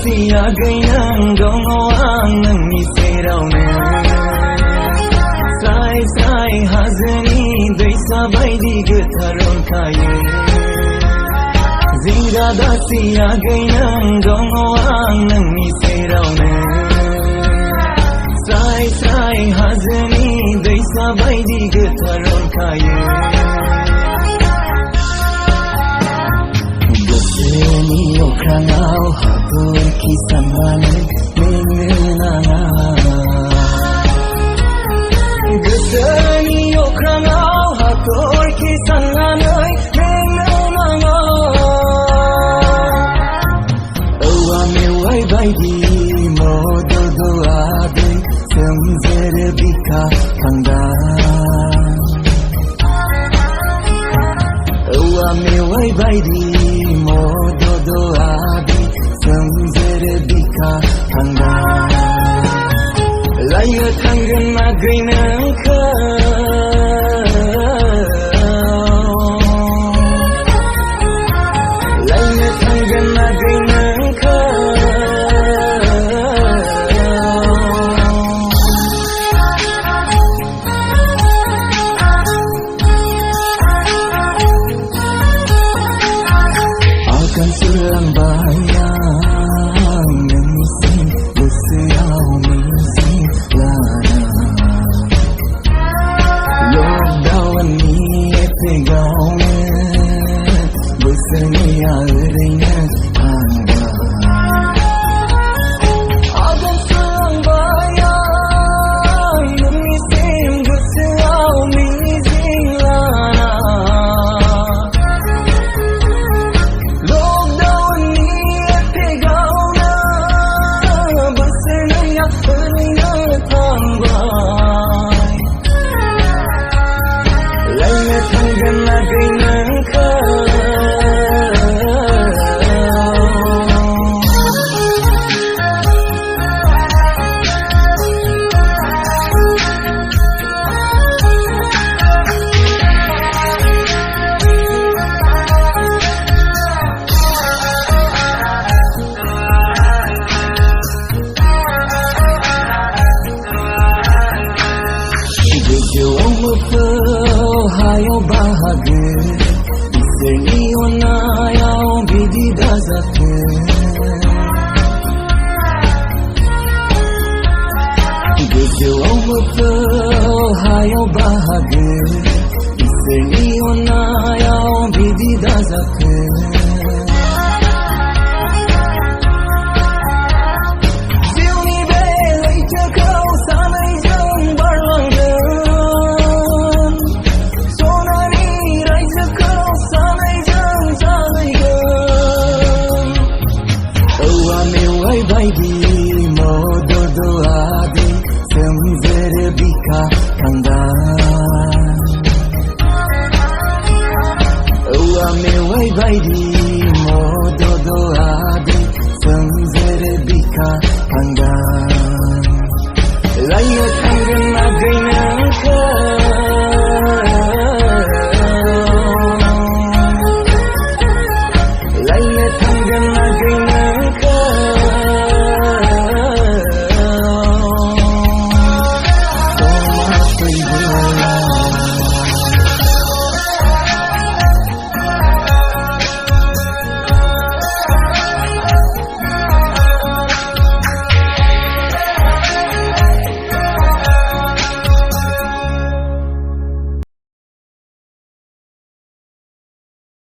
सियागै नों दङ आं नोंनि सेरावनो स्राय स्राय हाजोनि दैसा बायदि गोथार रंखायो जिंगा दासियागै नों दङ आं नोंनि सेरावनो स्राय स्राय हाजोनि दैसा बायदि गोथार रंखायो गोसोनि अख्राङाव हाथरखि साननानै मेंनो नाङा गोसोनि अख्राङाव हाथरखि साननानै मेंनो नाङा औवा मेवाइ बायदि मदद आदै सोमजोर बिखा थांदा औवा मेवाइ बायदि मदद आदै सोमजोर बिखा थांदा लायनो थांगोन नागै नोंखौ लायनो थांगोन नागै नोंखौ akan surlambai yang nangsin goseau mizin lana lockdown ni etegaune goseni areina anga akan surlambai yang nangsin goseau mizin lana hayo bahagia iseni onayau bidi dazate gejau hayo bahagia